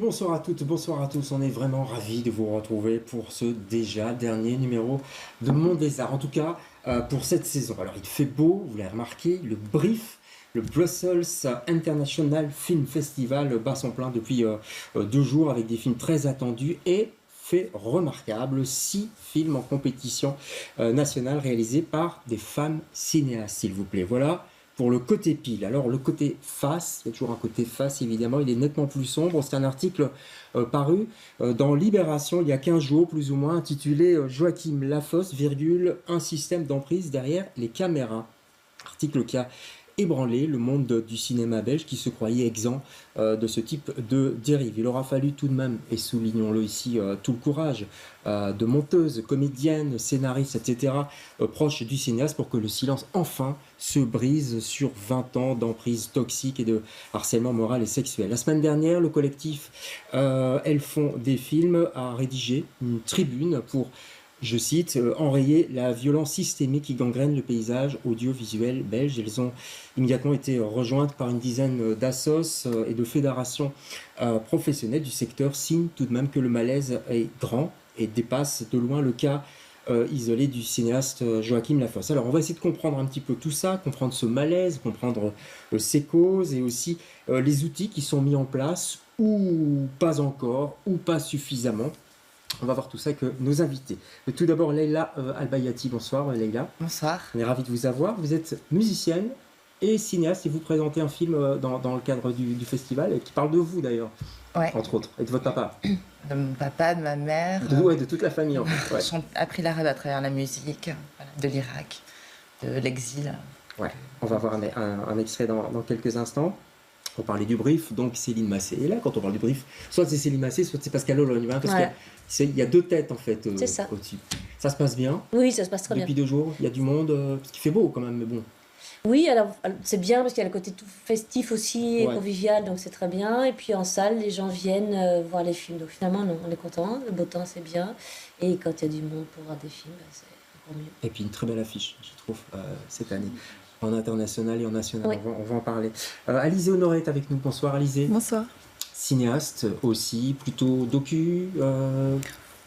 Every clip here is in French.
bonsoir à toutes, bonsoir à tous. On est vraiment ravis de vous retrouver pour ce déjà dernier numéro de Monde des Arts. En tout cas, pour cette saison. Alors, il fait beau, vous l'avez remarqué, le Brief, le Brussels International Film Festival bat son plein depuis 2 jours avec des films très attendus et fait remarquable. 6 films en compétition nationale réalisés par des femmes cinéastes, s'il vous plaît. Voilà. Pour le côté pile. Alors le côté face, il y a toujours un côté face évidemment, il est nettement plus sombre. C'est un article paru dans Libération il y a 15 jours plus ou moins, intitulé Joachim Lafosse, un système d'emprise derrière les caméras. Article qui a ébranlé le monde du cinéma belge qui se croyait exempt de ce type de dérive. Il aura fallu tout de même, et soulignons-le ici, tout le courage de monteuses, comédiennes, scénaristes, etc., proches du cinéaste pour que le silence enfin se brise sur 20 ans d'emprise toxique et de harcèlement moral et sexuel. La semaine dernière, le collectif Elles font des films a rédigé une tribune pour, je cite, enrayer la violence systémique qui gangrène le paysage audiovisuel belge. Elles ont immédiatement été rejointes par une dizaine d'assos et de fédérations professionnelles du secteur, signe tout de même que le malaise est grand et dépasse de loin le cas isolé du cinéaste Joachim Lafosse. Alors on va essayer de comprendre un petit peu tout ça, comprendre ce malaise, comprendre ses causes et aussi les outils qui sont mis en place ou pas encore, ou pas suffisamment. On va voir tout ça avec nos invités. Mais tout d'abord, Leïla Albayati. Bonsoir, Leïla. Bonsoir. On est ravis de vous avoir. Vous êtes musicienne et cinéaste et vous présentez un film dans le cadre du festival qui parle de vous d'ailleurs, ouais. Entre autres, et de votre papa. De mon papa, de ma mère. De toute la famille en fait. Ouais. J'ai appris l'arabe à travers la musique, voilà, de l'Irak, de l'exil. Ouais. On va voir un extrait dans quelques instants. On parlait du Brief, donc Céline Massé. Et là, quand on parle du Brief, soit c'est Céline Massé, soit c'est Pascal Ologne, hein, parce qu'il y a 2 têtes en fait au-dessus. Ça se passe bien. Oui, ça se passe très bien. Depuis 2 jours, il y a du monde, parce qu'il fait beau quand même, mais bon. Oui, alors c'est bien parce qu'il y a le côté tout festif aussi et convivial, donc c'est très bien. Et puis en salle, les gens viennent voir les films. Donc finalement, on est content. Le beau temps, c'est bien. Et quand il y a du monde pour voir des films, c'est encore mieux. Et puis une très belle affiche, je trouve, cette année. En international et en national, oui. On va en parler. Alizée Honoré est avec nous. Bonsoir Alizée. Bonsoir. Cinéaste aussi, plutôt docu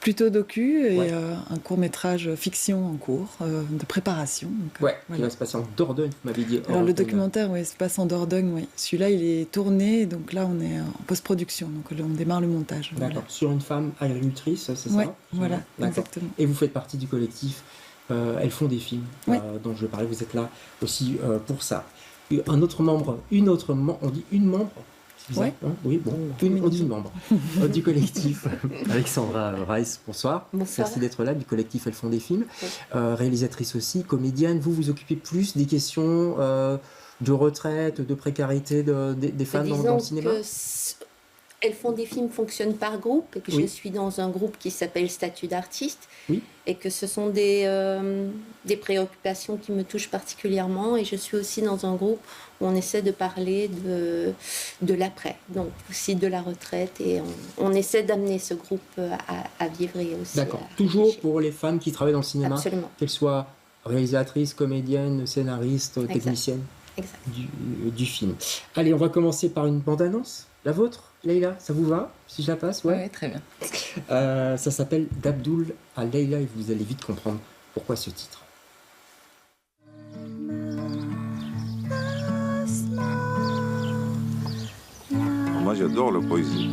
Plutôt docu et un court-métrage fiction en cours, de préparation. Donc, qui va se passer en Dordogne, vous m'avez dit. Alors le documentaire, se passe en Dordogne, oui. Celui-là, il est tourné, donc là, on est en post-production, donc on démarre le montage. D'accord. Voilà. Sur une femme agricultrice, c'est ça? Oui, voilà, exactement. Et vous faites partie du collectif Elles font des films, dont je parlais, vous êtes là aussi pour ça. Un autre membre, on dit une membre, c'est bizarre, hein? Oui, bon, on dit une membre du collectif, Alexandra Rice, bonsoir. Bonsoir. Merci d'être là, du collectif Elles font des films, réalisatrice aussi, comédienne. Vous vous occupez plus des questions de retraite, de précarité des femmes dans le cinéma? Elles font des films fonctionnent par groupe et que je suis dans un groupe qui s'appelle Statut d'artiste et que ce sont des préoccupations qui me touchent particulièrement et je suis aussi dans un groupe où on essaie de parler de l'après, donc aussi de la retraite et on essaie d'amener ce groupe à vivre et aussi. D'accord, toujours pour les femmes qui travaillent dans le cinéma. Absolument. Qu'elles soient réalisatrices, comédiennes, scénaristes, techniciennes du film. Allez, on va commencer par une bande-annonce. La vôtre, Leïla, ça vous va si je la passe? Oui, très bien. Ça s'appelle D'Abdoul à Leïla et vous allez vite comprendre pourquoi ce titre. Moi, j'adore la poésie.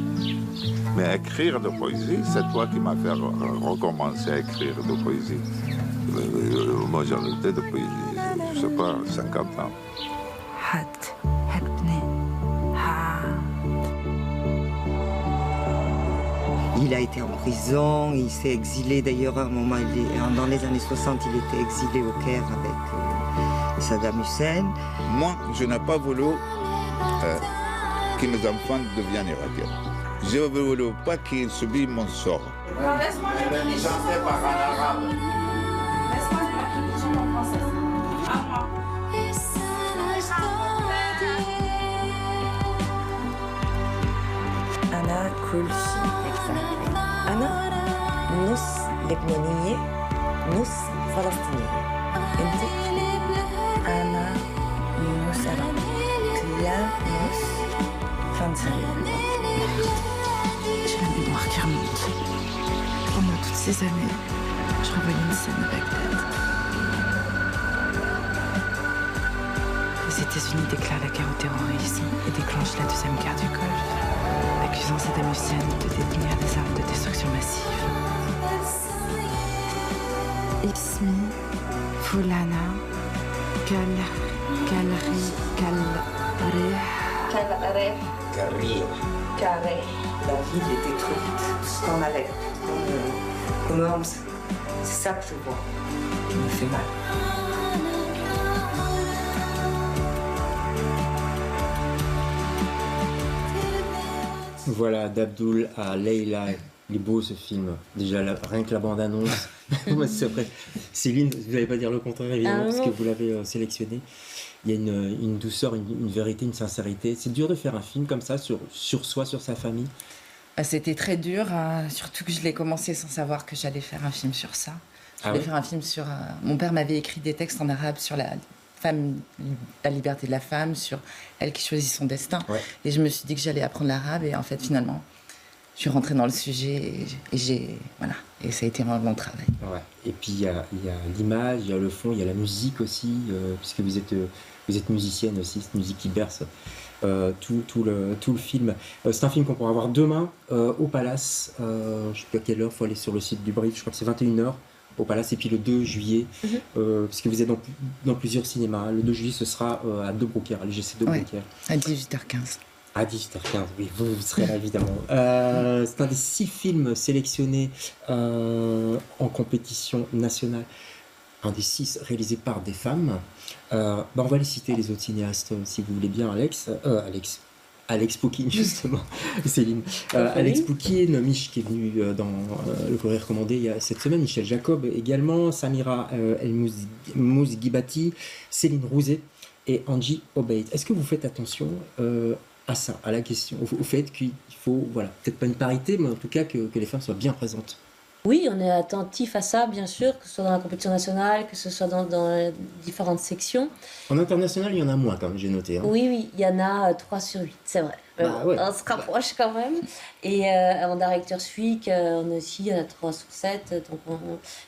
Mais écrire de poésie, c'est toi qui m'as fait recommencer à écrire de poésie. Moi, j'en étais de poésie, je sais pas, 50 ans. Il a été en prison, il s'est exilé d'ailleurs à un moment, dans les années 60, il était exilé au Caire avec Saddam Hussein. Moi, je n'ai pas voulu que mes enfants deviennent irakiens. Je ne voulais pas qu'ils subissent mon sort. Laisse-moi le traduction par en arabe. Laisse-moi la traduction en français. À moi. أنا كل شيء. أنا نص لبنانية نص فلسطينية. أنت؟ أنا نص عربية. كليا نص فرنسية. mémoire qui remonte. Pendant toutes ces années, je revoyais une scène de Bagdad. Les États-Unis déclarent la guerre au terrorisme et déclenchent la deuxième guerre du Golfe, accusant Saddam Hussein de détenir des armes de destruction massive. Ismi, Fulana, Carré. La ville est détruite, dans la lettre, comme Homs. C'est ça que je vois, qui me fait mal. Voilà, d'Abdul à Leila. Il est beau ce film. Déjà, rien que la bande-annonce. Moi, c'est après. Céline, vous n'allez pas dire le contraire, évidemment, parce que vous l'avez sélectionné. Il y a une douceur, une vérité, une sincérité. C'est dur de faire un film comme ça, sur soi, sur sa famille. C'était très dur, surtout que je l'ai commencé sans savoir que j'allais faire un film sur ça. J'allais faire un film sur... Mon père m'avait écrit des textes en arabe sur la femme, la liberté de la femme, sur elle qui choisit son destin. Ouais. Et je me suis dit que j'allais apprendre l'arabe, et en fait, finalement, je suis rentrée dans le sujet, et voilà. Et ça a été vraiment mon travail. Ouais. Et puis, il y a l'image, il y a le fond, il y a la musique aussi, puisque vous êtes musicienne aussi, cette musique qui berce tout le film. C'est un film qu'on pourra voir demain au Palace. Je ne sais plus à quelle heure, il faut aller sur le site du Brief, je crois que c'est 21h au Palace, et puis le 2 juillet, puisque vous êtes dans plusieurs cinémas. Le 2 juillet, ce sera à De Broekère, à l'UGC De Broekère. À 18h15. À 18h15, oui, vous serez là évidemment. C'est un des 6 films sélectionnés en compétition nationale. Un des 6 réalisés par des femmes. On va les citer, les autres cinéastes, si vous voulez bien, Alex Poukine, justement, Céline. Alex Poukine, Mich qui est venu dans le courrier recommandé il y a cette semaine, Michel Jacob également, Samira El Mouzghibati, Céline Rouzet et Angie Obeid. Est-ce que vous faites attention à ça, à la question, au fait qu'il faut, voilà, peut-être pas une parité, mais en tout cas que les femmes soient bien présentes? Oui, on est attentif à ça, bien sûr, que ce soit dans la compétition nationale, que ce soit dans différentes sections. En international, il y en a moins, comme j'ai noté. Hein. Oui, il y en a 3 sur 8, c'est vrai. Ouais. On se rapproche quand même. Et en Director's Week, on a aussi, il y en a 3 sur 7. Donc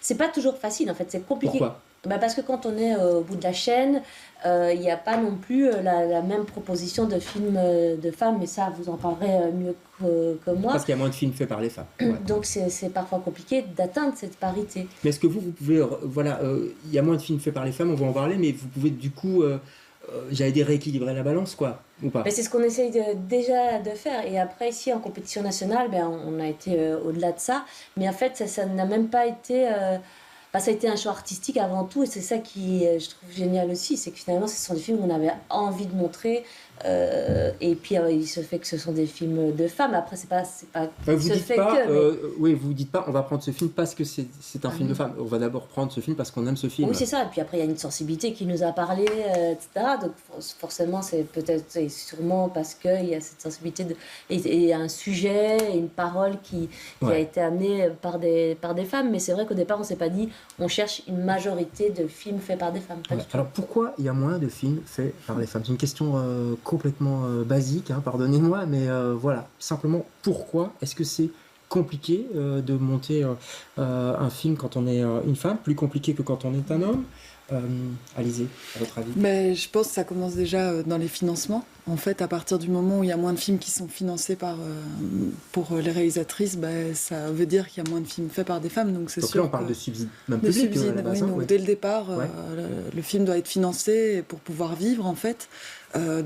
c'est pas toujours facile, en fait, c'est compliqué. Pourquoi ? Parce que quand on est au bout de la chaîne, il n'y a pas non plus la même proposition de films de femmes, mais ça, vous en parlerez mieux que moi. Parce qu'il y a moins de films faits par les femmes. Ouais. Donc c'est parfois compliqué d'atteindre cette parité. Mais est-ce que vous pouvez, il y a moins de films faits par les femmes, on va en parler, mais vous pouvez du coup, j'allais dire, rééquilibrer la balance, quoi, ou pas? Mais c'est ce qu'on essaye déjà de faire. Et après, ici, en compétition nationale, on a été au-delà de ça. Mais en fait, ça n'a même pas été... ça a été un choix artistique avant tout, et c'est ça qui, je trouve génial aussi, c'est que finalement, ce sont des films qu'on avait envie de montrer, et puis il se fait que ce sont des films de femmes. Après, c'est pas vous dites pas, on va prendre ce film parce que c'est un film de femmes. On va d'abord prendre ce film parce qu'on aime ce film. Oui, c'est ça. Et puis après, il y a une sensibilité qui nous a parlé, etc. Donc forcément, c'est peut-être et sûrement parce qu'il y a cette sensibilité et un sujet, et une parole qui a été amenée par des femmes. Mais c'est vrai qu'au départ, on s'est pas dit on cherche une majorité de films faits par des femmes. Alors pourquoi il y a moins de films faits par les femmes? C'est une question complètement basique, hein, pardonnez-moi, mais voilà, simplement pourquoi est-ce que c'est compliqué de monter un film quand on est une femme, plus compliqué que quand on est un homme? Alizée, à votre avis? Mais je pense que ça commence déjà dans les financements. En fait, à partir du moment où il y a moins de films qui sont financés pour les réalisatrices, ça veut dire qu'il y a moins de films faits par des femmes. Donc là, on parle de subsides même publics. Dès le départ, le film doit être financé pour pouvoir vivre, en fait.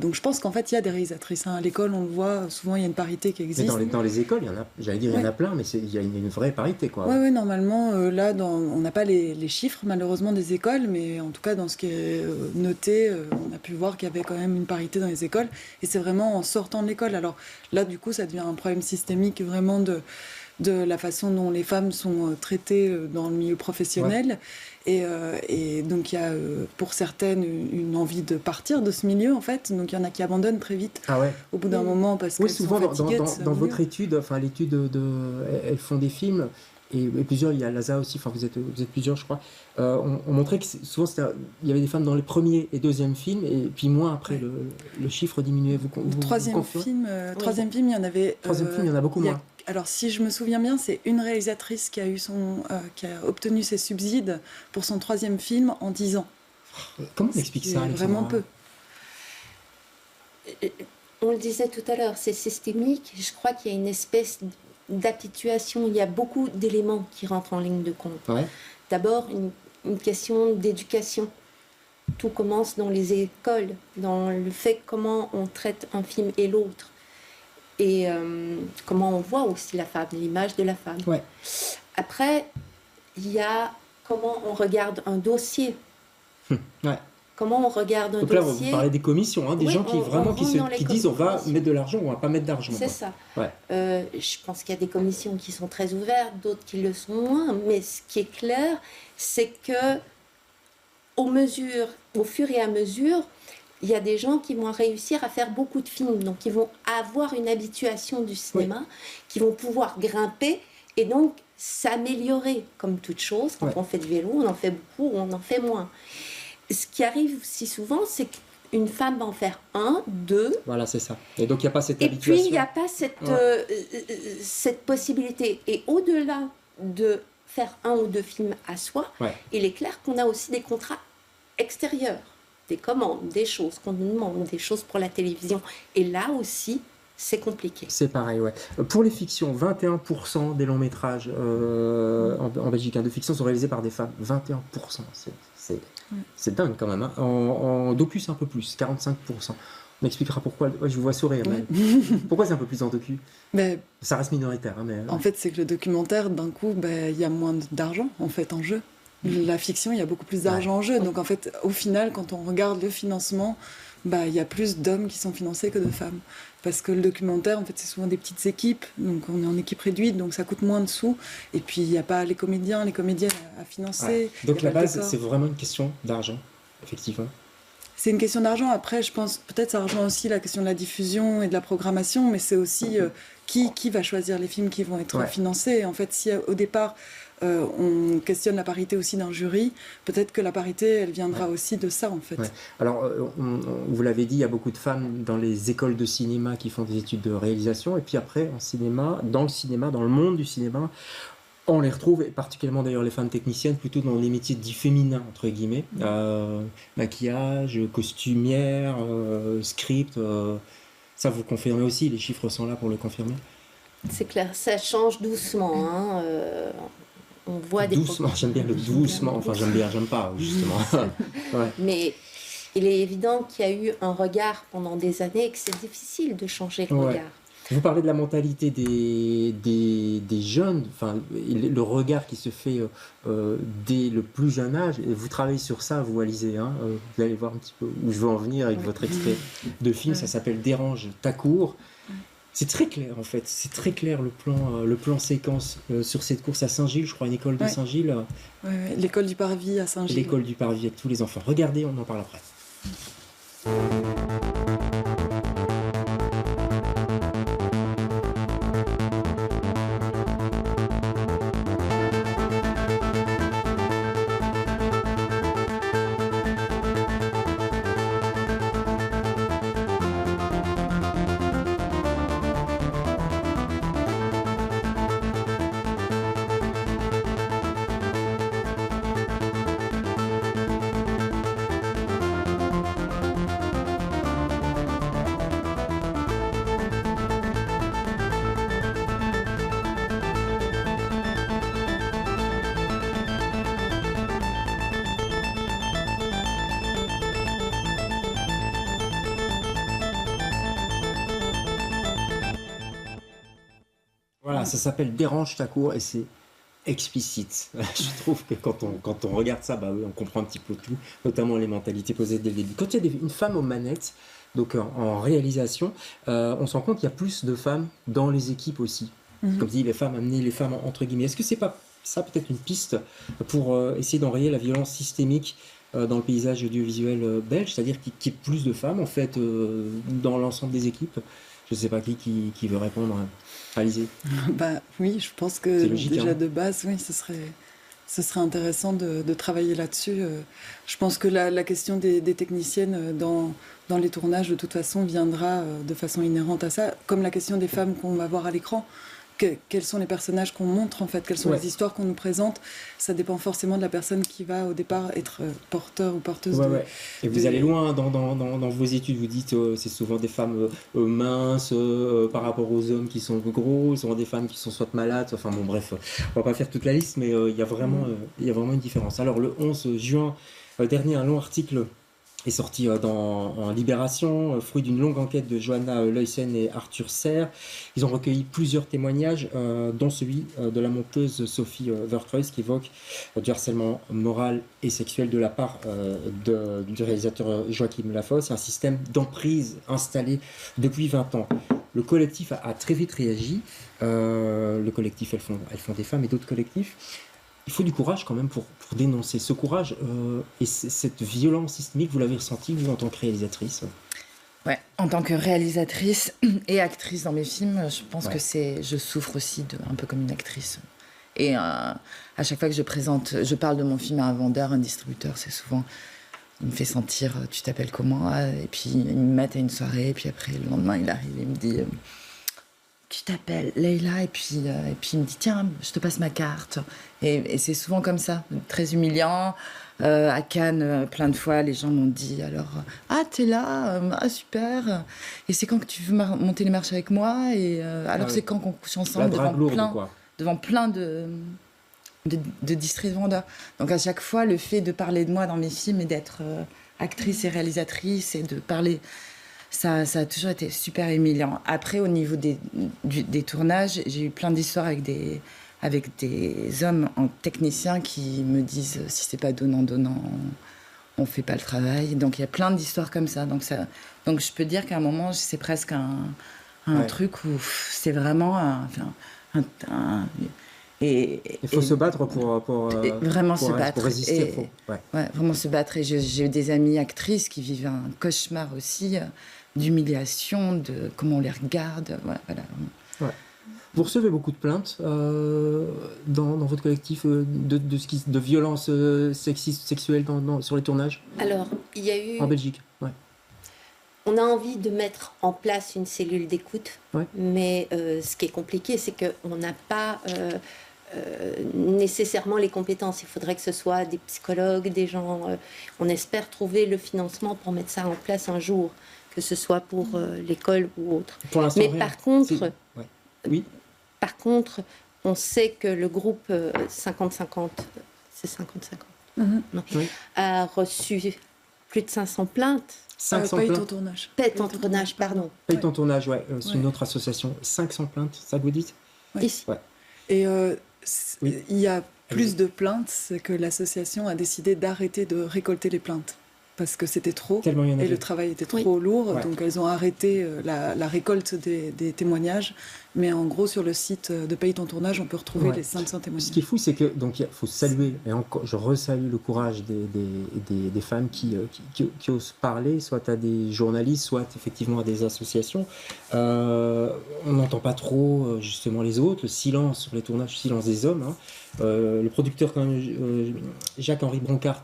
Donc je pense qu'en fait, il y a des réalisatrices. À l'école, on le voit, souvent, il y a une parité qui existe. Mais dans les écoles, il y en a, j'allais dire, il y en a plein, mais il y a une vraie parité, quoi. Oui, normalement, là, on n'a pas les chiffres, malheureusement, des écoles, mais en tout cas, dans ce qui est noté, on a pu voir qu'il y avait quand même une parité dans les écoles. Et c'est vraiment en sortant de l'école. Alors là, du coup, ça devient un problème systémique, vraiment, de la façon dont les femmes sont traitées dans le milieu professionnel. Et donc il y a pour certaines une envie de partir de ce milieu, en fait. Donc il y en a qui abandonnent très vite au bout d'un moment parce que souvent dans votre étude, enfin l'étude elles font des films et plusieurs, il y a Laza aussi, enfin vous êtes plusieurs, je crois. On montrait que souvent il y avait des femmes dans les premiers et deuxièmes films, et puis moins après le chiffre diminuait. Troisième film, il y en avait. Troisième film, il y en a beaucoup moins. Alors, si je me souviens bien, c'est une réalisatrice qui a obtenu ses subsides pour son 3e film en 10 ans. Comment on explique ça, vraiment peu. On le disait tout à l'heure, c'est systémique. Je crois qu'il y a une espèce d'habituation. Il y a beaucoup d'éléments qui rentrent en ligne de compte. Ouais. D'abord, une question d'éducation. Tout commence dans les écoles, dans le fait comment on traite un film et l'autre. Et comment on voit aussi la femme, l'image de la femme. Ouais. Après, il y a comment on regarde un dossier. Ouais. Comment on regarde un Donc là, dossier. vous parlez des commissions, des gens qui disent on va mettre de l'argent ou on va pas mettre d'argent. C'est ça. Ouais. Je pense qu'il y a des commissions qui sont très ouvertes, d'autres qui le sont moins. Mais ce qui est clair, c'est que au fur et à mesure, il y a des gens qui vont réussir à faire beaucoup de films. Donc, ils vont avoir une habituation du cinéma, qui vont pouvoir grimper et donc s'améliorer. Comme toute chose, quand on fait du vélo, on en fait beaucoup ou on en fait moins. Ce qui arrive si souvent, c'est qu'une femme va en faire 1, 2. Voilà, c'est ça. Et donc, il n'y a pas cette habituation. Et puis, il n'y a pas cette possibilité. Et au-delà de faire 1 ou 2 films à soi, il est clair qu'on a aussi des contrats extérieurs, des commandes, des choses qu'on nous demande, des choses pour la télévision. Et là aussi, c'est compliqué. C'est pareil, ouais. Pour les fictions, 21% des longs métrages en Belgique de fiction sont réalisés par des femmes. 21%. C'est dingue quand même. Hein. En docu, c'est un peu plus, 45%. On m'expliquera pourquoi. Je vous vois sourire. Mais pourquoi c'est un peu plus en docu? Ça reste minoritaire. Hein, mais... En fait, c'est que le documentaire, d'un coup, il y a moins d'argent en fait en jeu. La fiction, il y a beaucoup plus d'argent en jeu. Donc en fait, au final, quand on regarde le financement, il y a plus d'hommes qui sont financés que de femmes. Parce que le documentaire, en fait, c'est souvent des petites équipes. Donc on est en équipe réduite, donc ça coûte moins de sous. Et puis il n'y a pas les comédiens, les comédiennes à financer. Ouais. Donc la base, c'est vraiment une question d'argent, effectivement. C'est une question d'argent. Après, je pense peut-être ça rejoint aussi la question de la diffusion et de la programmation, mais c'est aussi qui va choisir les films qui vont être financés. En fait, si au départ on questionne la parité aussi d'un jury, peut-être que la parité, elle viendra aussi de ça, en fait. Ouais. Alors, vous l'avez dit, il y a beaucoup de femmes dans les écoles de cinéma qui font des études de réalisation, et puis après, en cinéma, dans le monde du cinéma, on les retrouve, et particulièrement d'ailleurs les femmes techniciennes, plutôt dans les métiers dits féminins, entre guillemets. Maquillage, costumière, script. Ça, vous confirmez aussi, les chiffres sont là pour le confirmer? C'est clair, ça change doucement. Hein, on voit doucement, j'aime bien le doucement. Enfin, j'aime pas, justement. Mais il est évident qu'il y a eu un regard pendant des années et que c'est difficile de changer le regard. Vous parlez de la mentalité des jeunes, enfin, le regard qui se fait dès le plus jeune âge. Et vous travaillez sur ça, vous, Alizée. Hein, vous allez voir un petit peu où je veux en venir avec votre extrait de film. Ça s'appelle Dérange ta cour. C'est très clair, en fait. C'est très clair, le plan séquence sur cette course à Saint-Gilles, je crois, une école de Saint-Gilles. L'école du Parvis à Saint-Gilles. L'école du Parvis avec tous les enfants. Regardez, on en parle après. Voilà, ça s'appelle Dérange ta cour et c'est explicite. Je trouve que quand on regarde ça, on comprend un petit peu tout, notamment les mentalités posées dès le début. Quand il y a une femme aux manettes, donc en réalisation, on se rend compte qu'il y a plus de femmes dans les équipes aussi. Comme dit, les femmes, amener les femmes entre guillemets. Est-ce que c'est pas ça peut-être une piste pour essayer d'enrayer la violence systémique dans le paysage audiovisuel belge, c'est-à-dire qu'il y ait plus de femmes en fait dans l'ensemble des équipes? Je ne sais pas qui veut répondre. Alizée. Oui, je pense que logique, déjà hein. de base, oui, ce serait intéressant de travailler là-dessus. Je pense que la question des techniciennes dans les tournages, de toute façon, viendra de façon inhérente à ça, comme la question des femmes qu'on va voir à l'écran. quels sont les personnages qu'on montre, en fait, quelles sont les histoires qu'on nous présente. Ça dépend forcément de la personne qui va, au départ, être porteur ou porteuse de... Et vous allez loin dans vos études. Vous dites c'est souvent des femmes minces par rapport aux hommes qui sont gros, souvent des femmes qui sont soit malades, enfin bon, bref, on va pas faire toute la liste, mais il y a vraiment une différence. Alors, le 11 juin dernier, un long article est sorti en Libération, fruit d'une longue enquête de Johanna Luysen et Arthur Serre. Ils ont recueilli plusieurs témoignages, dont celui de la monteuse Sophie Verkreuz, qui évoque du harcèlement moral et sexuel de la part du réalisateur Joachim Lafosse, un système d'emprise installé depuis 20 ans. Le collectif a très vite réagi. Le collectif Elles font des femmes et d'autres collectifs. Il faut du courage quand même pour dénoncer. Ce courage et cette violence systémique, vous l'avez ressenti, vous, en tant que réalisatrice? Ouais, en tant que réalisatrice et actrice dans mes films, je pense que je souffre aussi un peu comme une actrice. Et à chaque fois que je parle de mon film à un vendeur, un distributeur, c'est souvent... Il me fait sentir, tu t'appelles comment? Et puis il me met à une soirée, et puis après, le lendemain, il arrive et il me dit... Tu t'appelles Leïla, et puis il me dit tiens, je te passe ma carte. Et c'est souvent comme ça, très humiliant. À Cannes, plein de fois, les gens m'ont dit alors ah, t'es là, ah super. Et c'est quand que tu veux monter les marches avec moi? Et alors c'est quand qu'on couche ensemble devant plein de distributeurs. Donc à chaque fois, le fait de parler de moi dans mes films et d'être actrice et réalisatrice et de parler. Ça a toujours été super humiliant. Après, au niveau des tournages, j'ai eu plein d'histoires avec des hommes techniciens qui me disent si c'est pas donnant, on fait pas le travail. Donc il y a plein d'histoires comme ça. Donc je peux dire qu'à un moment, c'est presque un truc où c'est vraiment il faut se battre pour vraiment se battre. Pour résister. Vraiment se battre. Et j'ai eu des amies actrices qui vivent un cauchemar aussi, d'humiliation, de comment on les regarde. Voilà. Vous recevez beaucoup de plaintes dans votre collectif de violences sexistes, sexuelles sur les tournages? Alors, il y a eu... En Belgique, On a envie de mettre en place une cellule d'écoute, mais ce qui est compliqué, c'est qu'on n'a pas nécessairement les compétences. Il faudrait que ce soit des psychologues, des gens... on espère trouver le financement pour mettre ça en place un jour, que ce soit pour l'école ou autre. Pour l'instant, mais rien. Par contre, on sait que le groupe 50-50, c'est 50-50, a reçu plus de 500 plaintes. 500 Paye ton tournage, pardon. Paye ton tournage, c'est une autre association. 500 plaintes, ça vous dites? Ici. Et il y a plus de plaintes, c'est que l'association a décidé d'arrêter de récolter les plaintes. Parce que c'était trop, et le travail était trop lourd, donc elles ont arrêté la récolte des témoignages. Mais en gros, sur le site de Paye ton tournage, on peut retrouver les 500 témoignages. Ce qui est fou, c'est que donc il faut saluer, et encore, je resalue le courage des femmes qui osent parler, soit à des journalistes, soit effectivement à des associations. On n'entend pas trop justement les autres, le silence sur les tournages, le silence des hommes. Le producteur quand même, Jacques-Henri Broncart,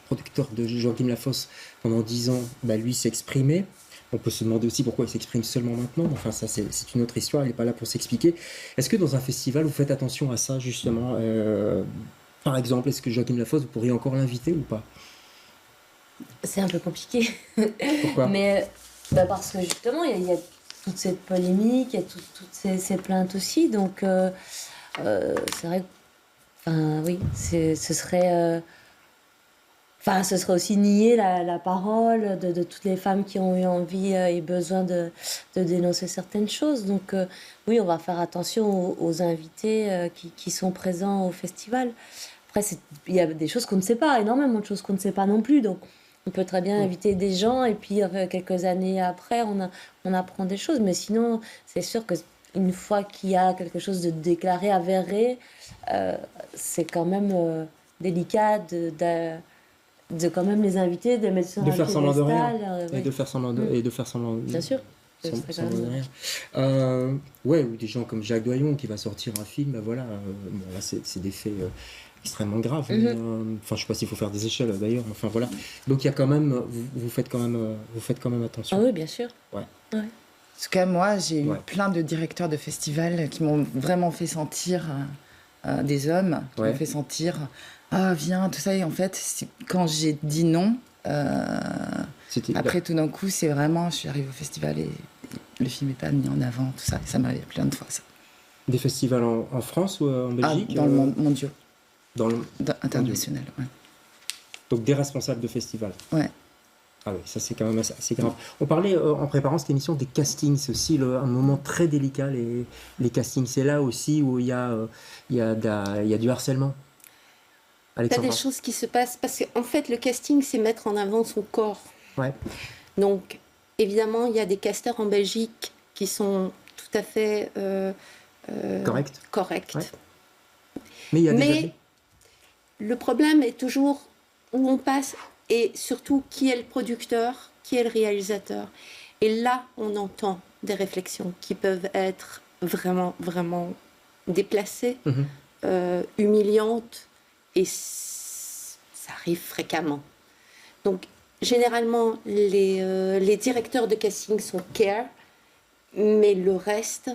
producteur de Joachim Lafosse pendant 10 ans, lui s'est exprimé. On peut se demander aussi pourquoi il s'exprime seulement maintenant. Enfin, ça, c'est une autre histoire. Il n'est pas là pour s'expliquer. Est-ce que dans un festival, vous faites attention à ça, justement? Par exemple, est-ce que Joachim Lafosse, vous pourriez encore l'inviter ou pas? C'est un peu compliqué. Pourquoi? Mais parce que, justement, il y a toute cette polémique, il y a toutes ces plaintes aussi. Donc, c'est vrai que... oui, ce serait... ce serait aussi nier la parole de toutes les femmes qui ont eu envie et besoin de dénoncer certaines choses. Donc oui, on va faire attention aux invités qui sont présents au festival. Après, il y a des choses qu'on ne sait pas, énormément de choses qu'on ne sait pas non plus. Donc on peut très bien inviter des gens et puis quelques années après, on apprend des choses. Mais sinon, c'est sûr qu'une fois qu'il y a quelque chose de déclaré, avéré, c'est quand même délicat de quand même les inviter, de mettre sur un faire semblant de rien et de faire semblant de bien sûr. Ou des gens comme Jacques Doyon qui va sortir un film, là c'est des faits extrêmement graves. Je sais pas s'il faut faire des échelles d'ailleurs, donc il y a quand même vous faites quand même attention. Oui, bien sûr. En tout cas, moi, j'ai eu plein de directeurs de festivals qui m'ont vraiment fait sentir, des hommes, qui m'ont fait sentir, ah, viens, tout ça. Et en fait, quand j'ai dit non, après, tout d'un coup, c'est vraiment, je suis arrivée au festival et le film n'est pas mis en avant, tout ça. Et ça m'arrive plein de fois, ça. Des festivals en France ou en Belgique? Dans le monde mondial. International, ouais. Donc des responsables de festivals. Ouais. Ah oui, ça c'est quand même assez grave. On parlait en préparant cette émission des castings, c'est aussi un moment très délicat, les castings. C'est là aussi où il y a du harcèlement. Il y a des choses qui se passent, parce qu'en fait le casting c'est mettre en avant son corps. Ouais. Donc évidemment il y a des casteurs en Belgique qui sont tout à fait corrects. Ouais. Mais il y a le problème est toujours où on passe et surtout qui est le producteur, qui est le réalisateur. Et là, on entend des réflexions qui peuvent être vraiment, vraiment déplacées, humiliantes, et ça arrive fréquemment. Donc, généralement, les directeurs de casting sont care, mais le reste,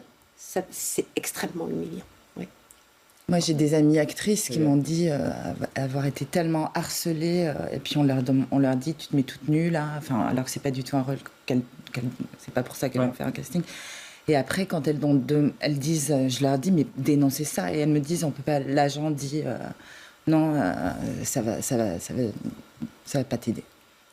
c'est extrêmement humiliant. Moi, j'ai des amies actrices qui m'ont dit avoir été tellement harcelées, et puis on leur dit tu te mets toute nue là, enfin, alors que c'est pas du tout un rôle c'est pas pour ça qu'elles vont faire un casting. Et après, quand elles disent, je leur dis mais dénoncez ça, et elles me disent on peut pas. L'agent dit non, ça va pas t'aider.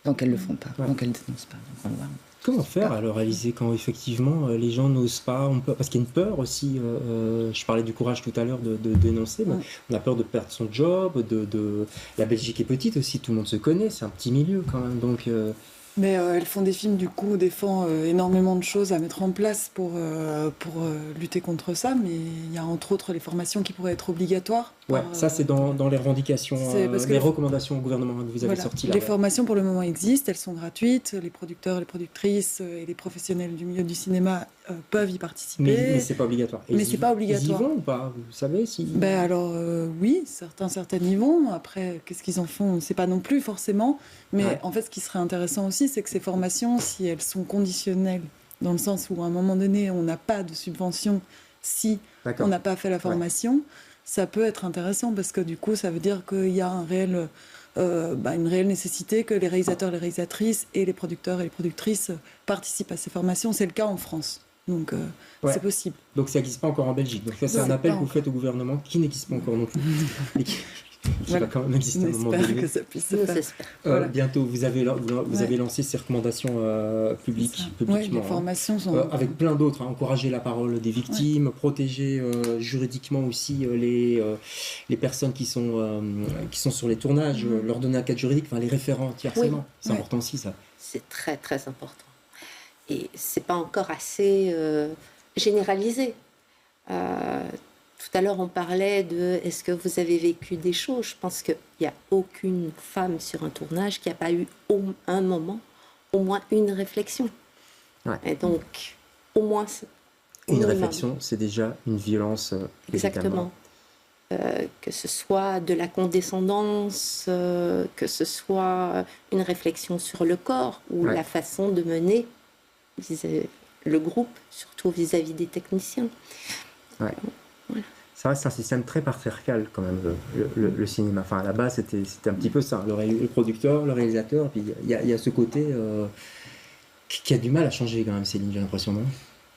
Donc elles le font pas, donc elles dénoncent pas. Donc, on va voir. Comment faire alors, Alizée, quand effectivement les gens n'osent pas, parce qu'il y a une peur aussi, je parlais du courage tout à l'heure de dénoncer, mais on a peur de perdre son job, la Belgique est petite aussi, tout le monde se connaît, c'est un petit milieu quand même, donc... Mais elles font des films, du coup, défend énormément de choses à mettre en place pour lutter contre ça, mais il y a entre autres les formations qui pourraient être obligatoires. Ouais, ça c'est dans les revendications, les recommandations au gouvernement que vous avez sorties là. Les formations pour le moment existent, elles sont gratuites, les producteurs, les productrices et les professionnels du milieu du cinéma peuvent y participer. Mais c'est pas obligatoire. Mais c'est pas obligatoire. Ils y vont ou pas? Vous savez si... Alors oui, certaines y vont. Après, qu'est-ce qu'ils en font? On ne sait pas non plus forcément. Mais en fait, ce qui serait intéressant aussi, c'est que ces formations, si elles sont conditionnelles, dans le sens où à un moment donné, on n'a pas de subvention si on n'a pas fait la formation, ça peut être intéressant parce que du coup, ça veut dire qu'il y a une réelle nécessité que les réalisateurs, les réalisatrices et les producteurs et les productrices participent à ces formations. C'est le cas en France. Donc, c'est possible. Donc, ça n'existe pas encore en Belgique. Donc, ça, c'est un appel que vous faites au gouvernement qui n'existe pas encore non plus. Qui va quand même exister à un moment donné. Que ça puisse se faire. Bientôt, vous avez lancé ces recommandations publiquement. Les formations sont... avec plein d'autres, encourager la parole des victimes, protéger juridiquement aussi les personnes qui sont sur les tournages, leur donner un cadre juridique, les référents anti-harcèlement. C'est important aussi, ça. C'est très, très important. Et c'est pas encore assez généralisé. Tout à l'heure, on parlait de est-ce que vous avez vécu des choses? Je pense qu'il n'y a aucune femme sur un tournage qui n'a pas eu un moment, au moins une réflexion. Ouais. Et donc, au moins... Une réflexion, c'est déjà une violence. Exactement. Que ce soit de la condescendance, que ce soit une réflexion sur le corps ou la façon de mener le groupe, surtout vis-à-vis des techniciens. Ouais. Ça reste un système très patriarcal quand même, le cinéma. Enfin, à la base, c'était un petit peu ça. Le producteur, le réalisateur, puis il y a ce côté qui a du mal à changer quand même, Céline, j'ai l'impression, non?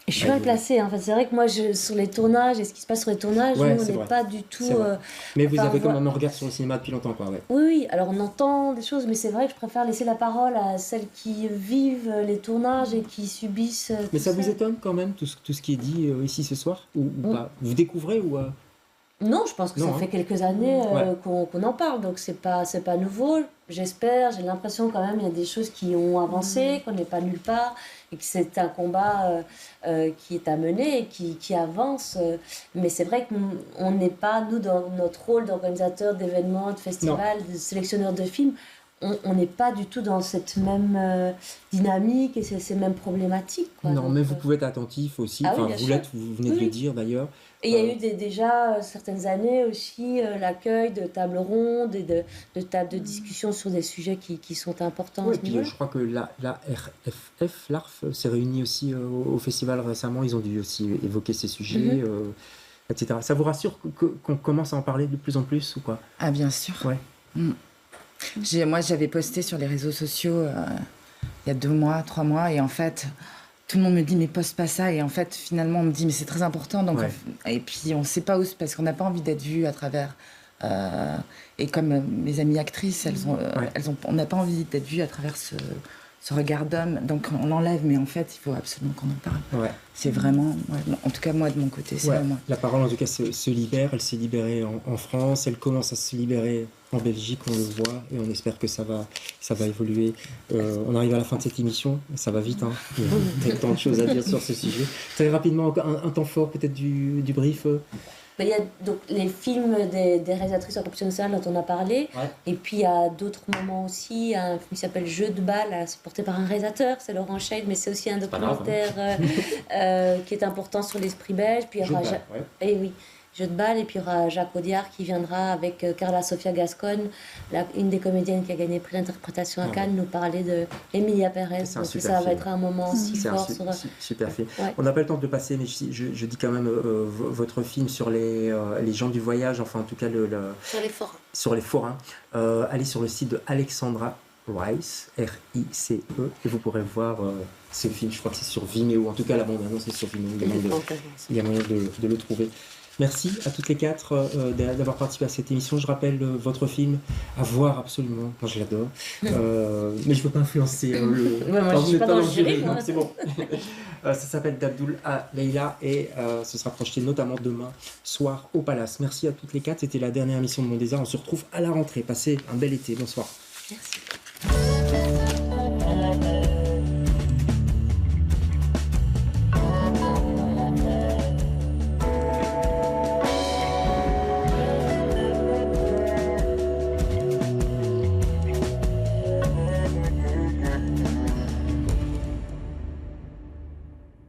Et je suis mal placée. En fait, c'est vrai que moi, sur les tournages et ce qui se passe sur les tournages, nous, on n'est pas du tout... mais vous avez quand même un regard sur le cinéma depuis longtemps, quoi. Ouais. Oui, alors on entend des choses, mais c'est vrai que je préfère laisser la parole à celles qui vivent les tournages et qui subissent... Mais ça vous étonne quand même, tout ce qui est dit ici ce soir? Ou pas? Vous découvrez ou... Non, je pense que ça fait quelques années qu'on en parle, donc c'est pas nouveau. J'espère, j'ai l'impression quand même il y a des choses qui ont avancé, qu'on n'est pas nulle part, et que c'est un combat qui est à mener et qui avance. Mais c'est vrai qu'on n'est pas, nous, dans notre rôle d'organisateur d'événements, de festivals, de sélectionneur de films, on n'est pas du tout dans cette même dynamique et ces mêmes problématiques. Quoi. Non, donc, mais vous pouvez être attentif aussi. Ah oui, Enfin, bien vous sûr. l'êtes, vous venez de le dire d'ailleurs. Et il y a eu déjà certaines années aussi l'accueil de tables rondes et de tables de discussion sur des sujets qui sont importants. Oui, et puis je crois que la l'ARF s'est réunie aussi au festival récemment. Ils ont dû aussi évoquer ces sujets, etc. Ça vous rassure qu'on commence à en parler de plus en plus ou quoi? Ah, bien sûr. Ouais. Moi, j'avais posté sur les réseaux sociaux il y a 2 mois, 3 mois, et en fait, tout le monde me dit mais poste pas ça, et en fait, finalement, on me dit mais c'est très important. Donc, et puis on sait pas où, parce qu'on n'a pas envie d'être vu à travers. Et comme mes amies actrices, on n'a pas envie d'être vu à travers ce regard d'homme, donc on l'enlève, mais en fait, il faut absolument qu'on en parle. Ouais. C'est vraiment, en tout cas moi de mon côté, c'est vraiment. La parole en tout cas se libère, elle s'est libérée en France, elle commence à se libérer en Belgique, on le voit, et on espère que ça va évoluer. On arrive à la fin de cette émission, ça va vite, hein. Il y a tant de choses à dire sur ce sujet. Très rapidement, un temps fort peut-être du brief. Il y a donc les films des réalisatrices en compétition nationale dont on a parlé. Et puis il y a d'autres moments aussi. Il y a un film qui s'appelle Jeu de balle, c'est porté par un réalisateur, c'est Laurent Scheid, mais c'est aussi un documentaire qui est important sur l'esprit belge. Puis il y aura Jeu de balle, et puis il y aura Jacques Audiard qui viendra avec Carla Sofia Gascogne, une des comédiennes qui a gagné le prix d'interprétation à Cannes, nous parler de Emilia Pérez. Donc ça va être un moment aussi fort. Super film. On n'a pas le temps de le passer, mais je dis quand même votre film sur les gens du voyage, enfin en tout cas sur les forains. Allez sur le site de Alexandra Rice, R-I-C-E, et vous pourrez voir ce film. Je crois que c'est sur Vimeo, en tout cas la bande-annonce est sur Vimeo. Il y a moyen de le trouver. Merci à toutes les 4 d'avoir participé à cette émission. Je rappelle votre film à voir absolument. Moi, je l'adore. Mais je ne peux pas influencer moi, je suis pas dans le jury. C'est bon. Ça s'appelle d'Abdoul à Leila et ce sera projeté notamment demain soir au Palace. Merci à toutes les 4. C'était la dernière émission de Mon Désert. On se retrouve à la rentrée. Passez un bel été. Bonsoir. Merci.